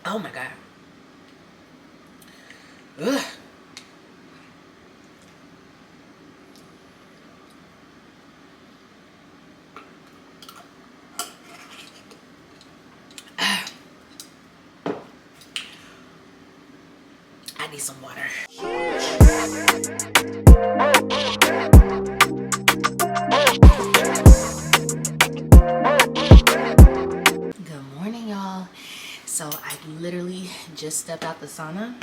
Oh my God. Ugh. I need some water. Good morning, y'all. So I literally just stepped out the sauna,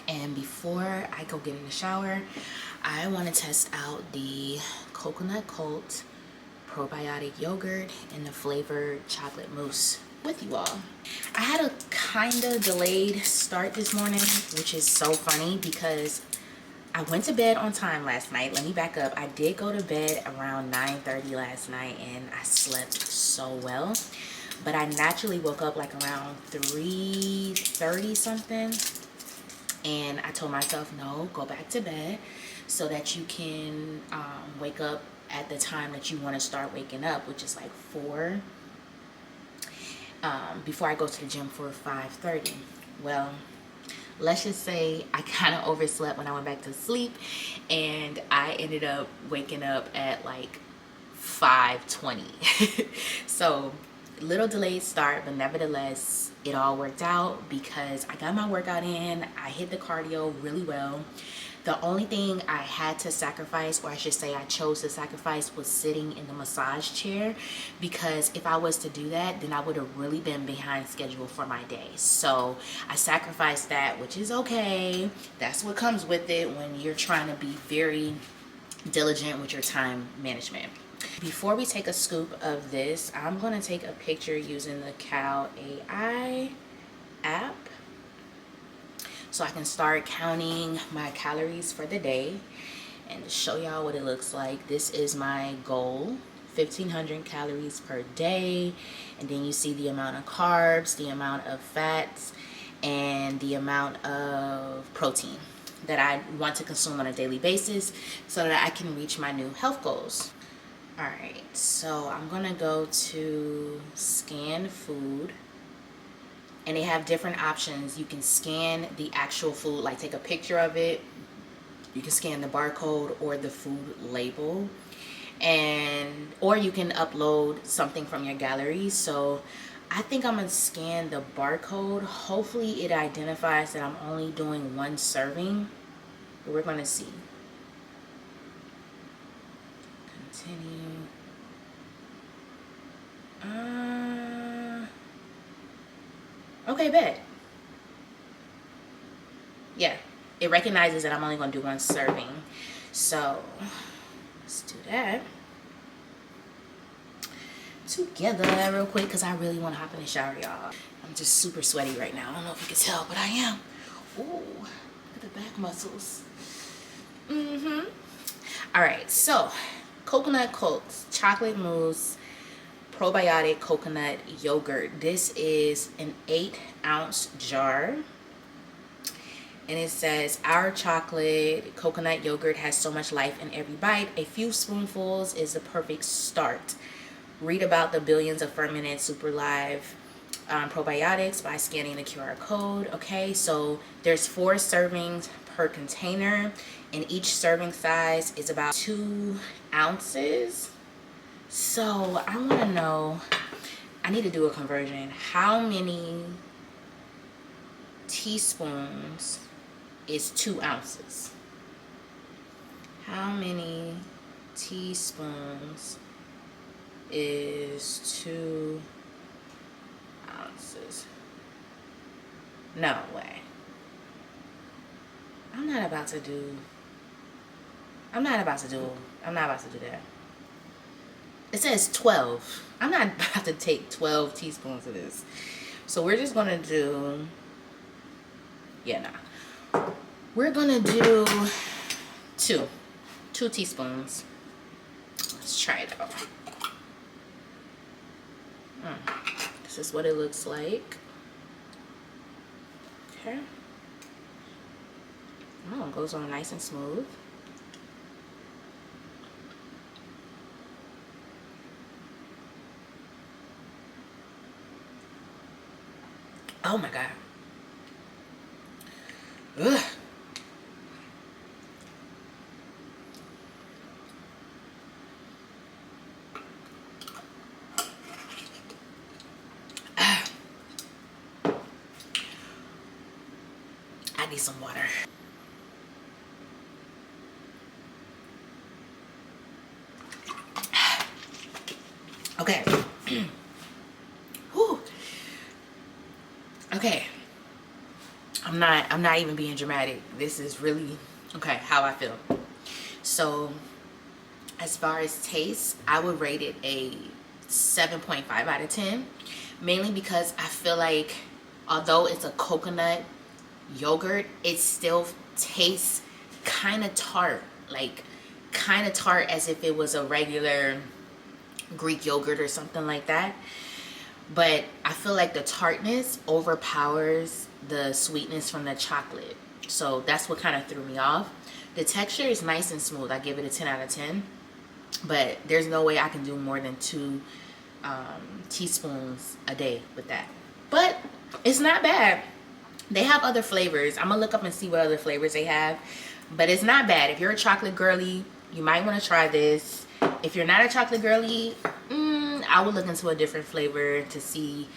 and before I go get in the shower, I want to test out the coconut cult probiotic yogurt and the flavored chocolate mousse with you all. I had a kind of delayed start this morning, which is so funny because I went to bed on time last night. Let me back up. I did go to bed around 9:30 last night, and I slept so well. But I naturally woke up like around 3:30 something. And I told myself, no, go back to bed so that you can wake up at the time that you want to start waking up, which is like 4, before I go to the gym for 5:30. Well, let's just say I kind of overslept when I went back to sleep, and I ended up waking up at like 5:20. So little delayed start, but nevertheless it all worked out because I got my workout in. I hit the cardio really well. The only thing I had to sacrifice, or I should say I chose to sacrifice, was sitting in the massage chair, because if I was to do that, then I would have really been behind schedule for my day. So I sacrificed that, which is okay. That's what comes with it when you're trying to be very diligent with your time management. Before we take a scoop of this, I'm going to take a picture using the Cal AI app so I can start counting my calories for the day and show y'all what it looks like. This is my goal, 1,500 calories per day. And then you see the amount of carbs, the amount of fats, and the amount of protein that I want to consume on a daily basis so that I can reach my new health goals. Alright, so I'm gonna go to scan food, and they have different options. You can scan the actual food, like take a picture of it. You can scan the barcode or the food label, and or you can upload something from your gallery. So I think I'm gonna scan the barcode. Hopefully it identifies that I'm only doing 1 serving, but we're gonna see. Continue. Okay, bet. Yeah, it recognizes that I'm only going to do 1 serving. So let's do that together real quick, because I really want to hop in the shower, y'all. I'm just super sweaty right now. I don't know if you can tell, but I am. Ooh, look at the back muscles. All right, so coconut cokes, chocolate mousse, probiotic coconut yogurt. This is an 8-ounce jar. And it says, our chocolate coconut yogurt has so much life in every bite. A few spoonfuls is the perfect start. Read about the billions of fermented super live probiotics by scanning the QR code. Okay, so there's 4 servings per container, and each serving size is about 2 ounces. So I want to know, I need to do a conversion. How many teaspoons is 2 ounces? How many teaspoons is 2 ounces? No way. I'm not about to do that. It says 12. I'm not about to take 12 teaspoons of this. So we're just gonna do, we're gonna do 2 teaspoons. Let's try it out. This is what it looks like. Okay. Oh, it goes on nice and smooth. Oh my God. Ugh. I need some water. Okay. Whew. Okay. I'm not even being dramatic. This is really okay how I feel. So as far as taste, I would rate it a 7.5 out of 10, mainly because I feel like although it's a coconut yogurt, it still tastes kind of tart, like kind of tart as if it was a regular Greek yogurt or something like that. But I feel like the tartness overpowers the sweetness from the chocolate. So that's what kind of threw me off. The texture is nice and smooth. I give it a 10 out of 10. But there's no way I can do more than 2 teaspoons a day with that. But it's not bad. They have other flavors. I'm going to look up and see what other flavors they have. But it's not bad. If you're a chocolate girly, you might want to try this. If you're not a chocolate girly, I would look into a different flavor to see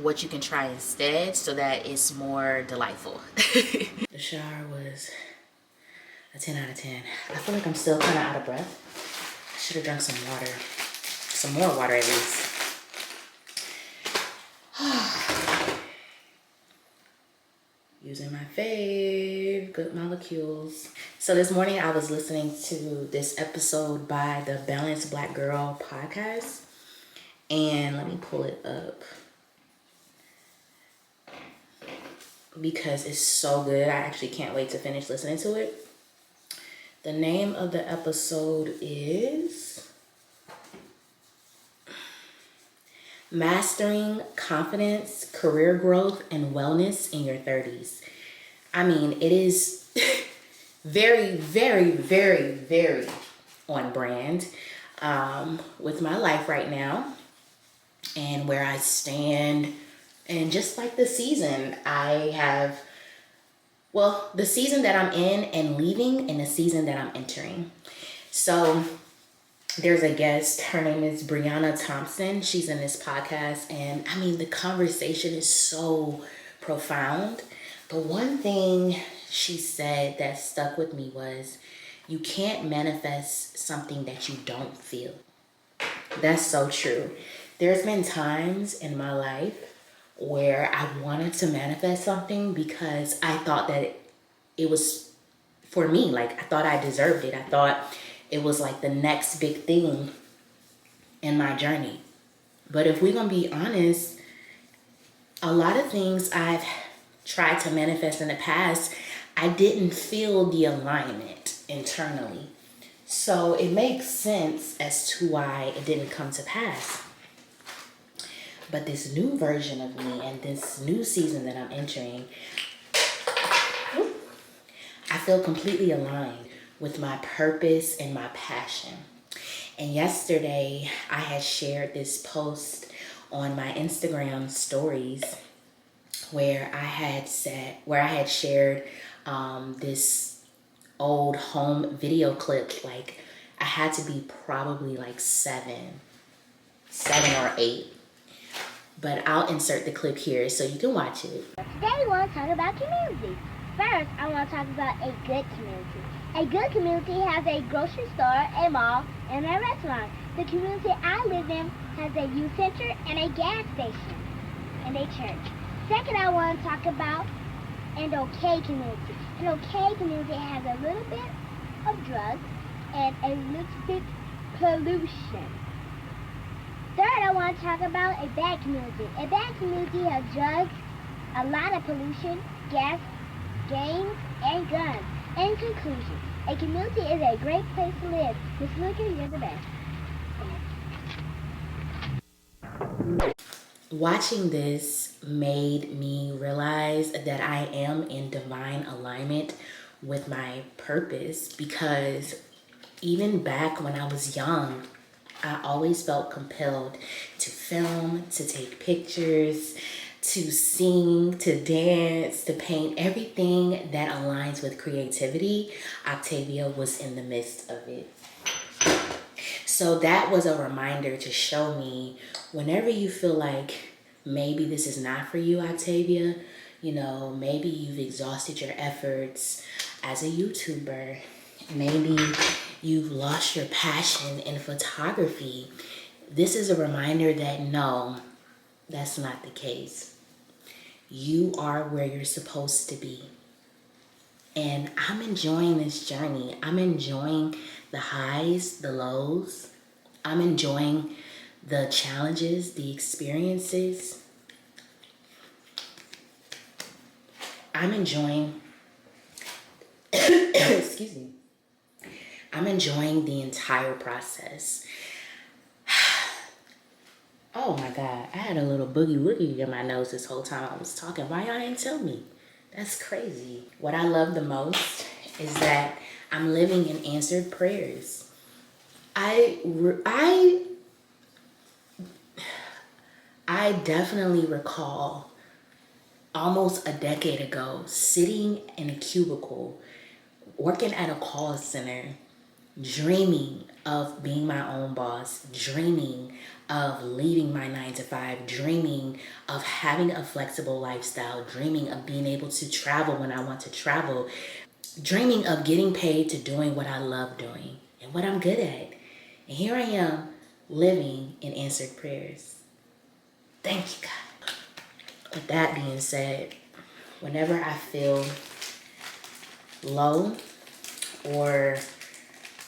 what you can try instead so that it's more delightful. The shower was a 10 out of 10. I feel like I'm still kind of out of breath. I should have drunk some water. Some more water at least. Using my fave good molecules. So this morning I was listening to this episode by the Balanced Black Girl podcast. And let me pull it up because it's so good. I actually can't wait to finish listening to it. The name of the episode is Mastering Confidence, Career Growth, and Wellness in Your 30s. I mean, it is very, very, very, very on brand with my life right now and where I stand. And just like the season I have, well, the season that I'm in and leaving and the season that I'm entering. So there's a guest, her name is Brianna Thompson. She's in this podcast, and I mean, the conversation is so profound. But one thing she said that stuck with me was, you can't manifest something that you don't feel. That's so true. There's been times in my life where I wanted to manifest something because I thought that it was for me. Like, I thought I deserved it. I thought it was like the next big thing in my journey. But if we're going to be honest, a lot of things I've tried to manifest in the past, I didn't feel the alignment internally. So it makes sense as to why it didn't come to pass. But this new version of me and this new season that I'm entering, I feel completely aligned with my purpose and my passion. And yesterday I had shared this post on my Instagram stories where I had shared this old home video clip. Like, I had to be probably like seven or 8. But I'll insert the clip here so you can watch it. Today we want to talk about community. First, I want to talk about a good community. A good community has a grocery store, a mall, and a restaurant. The community I live in has a youth center and a gas station and a church. Second, I want to talk about an okay community. An okay community has a little bit of drugs and a little bit pollution. Third, I want to talk about a bad community. A bad community has drugs, a lot of pollution, gas, gangs, and guns. In conclusion, a community is a great place to live. Miss Lucas, you're the best. Watching this made me realize that I am in divine alignment with my purpose, because even back when I was young, I always felt compelled to film, to take pictures, to sing, to dance, to paint, everything that aligns with creativity, Octavia was in the midst of it. So that was a reminder to show me, whenever you feel like maybe this is not for you, Octavia, you know, maybe you've exhausted your efforts as a YouTuber, maybe you've lost your passion in photography. This is a reminder that no, that's not the case. You are where you're supposed to be. And I'm enjoying this journey. I'm enjoying the highs, the lows. I'm enjoying the challenges, the experiences. I'm enjoying, excuse me, I'm enjoying the entire process. Oh my God, I had a little boogie woogie in my nose this whole time I was talking. Why y'all didn't tell me? That's crazy. What I love the most is that I'm living in answered prayers. I definitely recall almost a decade ago sitting in a cubicle, working at a call center, dreaming of being my own boss, dreaming of leaving my 9 to 5, dreaming of having a flexible lifestyle, dreaming of being able to travel when I want to travel, dreaming of getting paid to doing what I love doing and what I'm good at. And here I am living in answered prayers. Thank you, God. With that being said, whenever I feel low or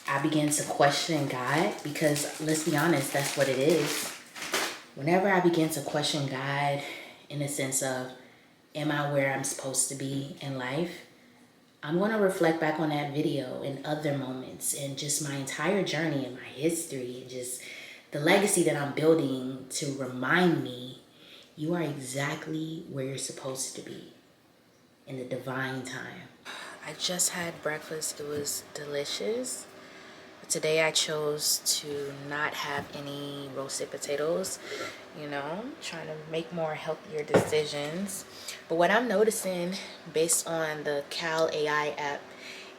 I begin to question God, because let's be honest, that's what it is. Whenever I begin to question God in the sense of, am I where I'm supposed to be in life? I'm going to reflect back on that video and other moments and just my entire journey and my history and just the legacy that I'm building to remind me you are exactly where you're supposed to be in the divine time. I just had breakfast. It was delicious. Today I chose to not have any roasted potatoes, you know, trying to make more healthier decisions. But what I'm noticing based on the Cal AI app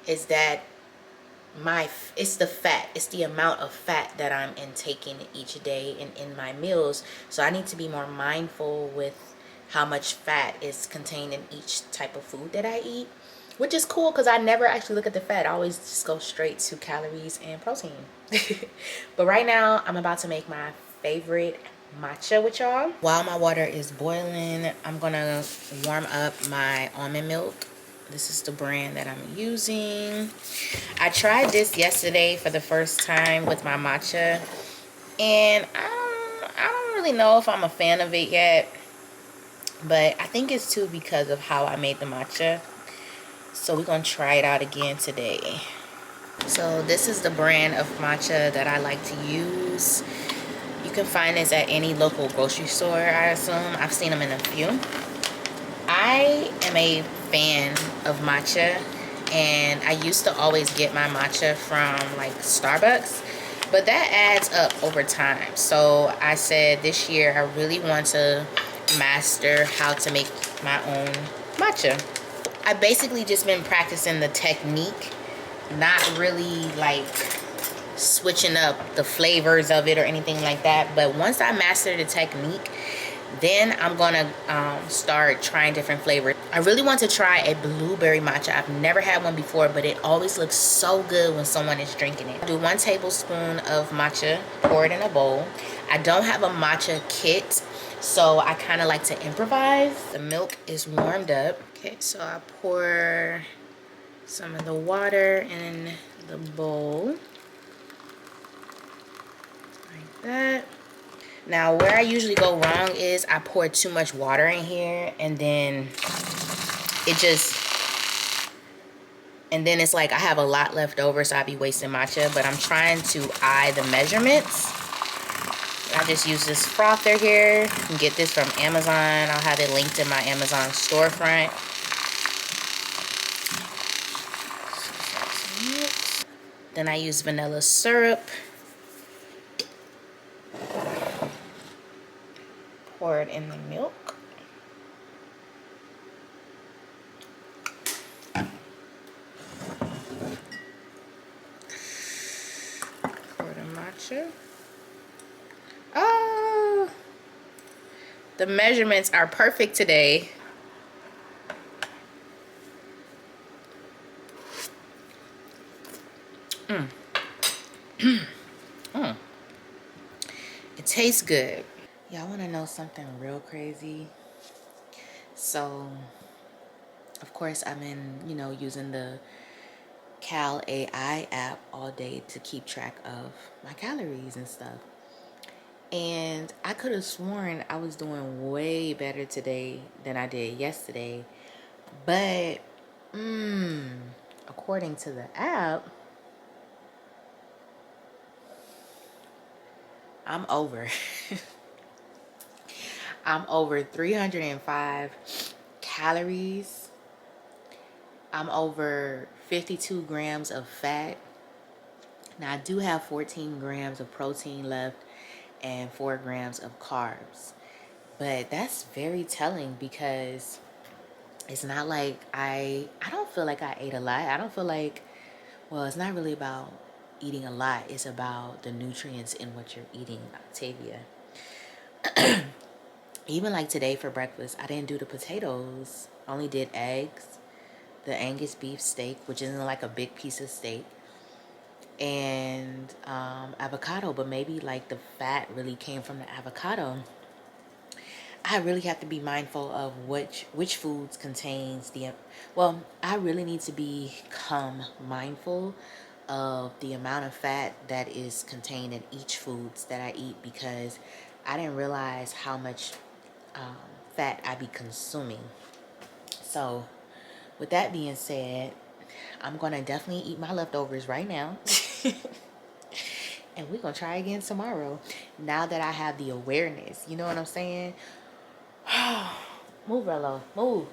is that it's the fat, it's the amount of fat that I'm intaking each day and in my meals. So I need to be more mindful with how much fat is contained in each type of food that I eat. Which is cool because I never actually look at the fat. I always just go straight to calories and protein. But right now, I'm about to make my favorite matcha with y'all. While my water is boiling, I'm going to warm up my almond milk. This is the brand that I'm using. I tried this yesterday for the first time with my matcha. And I don't really know if I'm a fan of it yet. But I think it's too because of how I made the matcha. So we're going to try it out again today. So this is the brand of matcha that I like to use. You can find this at any local grocery store, I assume. I've seen them in a few. I am a fan of matcha, and I used to always get my matcha from like Starbucks, but that adds up over time. So I said this year I really want to master how to make my own matcha. I basically just been practicing the technique, not really like switching up the flavors of it or anything like that. But once I master the technique, then I'm gonna start trying different flavors. I really want to try a blueberry matcha. I've never had one before, but it always looks so good when someone is drinking it. I do 1 tablespoon of matcha, pour it in a bowl. I don't have a matcha kit, so I kind of like to improvise. The milk is warmed up. Okay, so I pour some of the water in the bowl, like that. Now, where I usually go wrong is I pour too much water in here, and then it's like I have a lot left over, so I be wasting matcha. But I'm trying to eye the measurements. I just use this frother here. You can get this from Amazon. I'll have it linked in my Amazon storefront. Then I use vanilla syrup. Pour it in the milk. matcha. Oh, the measurements are perfect today. It tastes good. Y'all want to know something real crazy? So, of course, I've been, using the Cal AI app all day to keep track of my calories and stuff. And I could have sworn I was doing way better today than I did yesterday. But, according to the app, I'm over. I'm over 305 calories. I'm over 52 grams of fat. Now, I do have 14 grams of protein left and 4 grams of carbs. But that's very telling because it's not like I don't feel like I ate a lot. I don't feel like, well, it's not really about eating a lot. It's about the nutrients in what you're eating, Octavia. Even like today for breakfast, I didn't do the potatoes. I only did eggs, the Angus beef steak, which isn't like a big piece of steak, and avocado. But maybe like the fat really came from the avocado. I really have to be mindful of which foods contains the, well, I really need to become mindful of the amount of fat that is contained in each foods that I eat, because I didn't realize how much fat I be consuming. So with that being said, I'm gonna definitely eat my leftovers right now. And we're gonna try again tomorrow, now that I have the awareness. You know what I'm saying? Move, Rello. Move.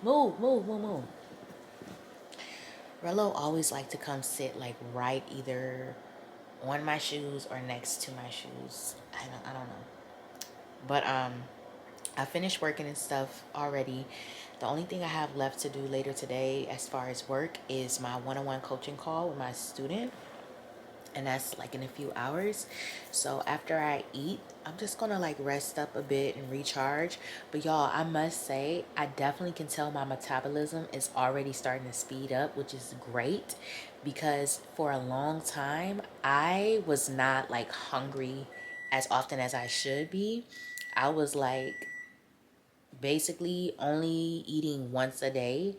Rello always like to come sit like right either on my shoes or next to my shoes. I don't know. But I finished working and stuff already. The only thing I have left to do later today as far as work is my one-on-one coaching call with my student. And that's like in a few hours. So after I eat, I'm just gonna like rest up a bit and recharge. But y'all, I must say, I definitely can tell my metabolism is already starting to speed up, which is great, because for a long time I was not like hungry as often as I should be. I was like basically only eating once a day,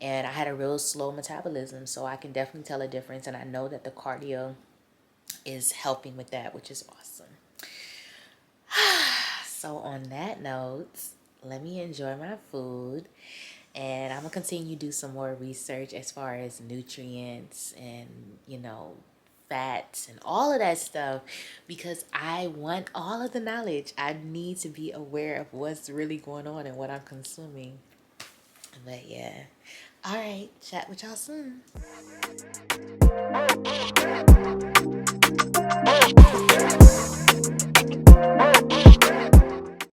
and I had a real slow metabolism. So I can definitely tell a difference, and I know that the cardio is helping with that, which is awesome. So on that note, let me enjoy my food, and I'm gonna continue to do some more research as far as nutrients and fats and all of that stuff, because I want all of the knowledge. I need to be aware of what's really going on and what I'm consuming. But yeah, all right, chat with y'all soon.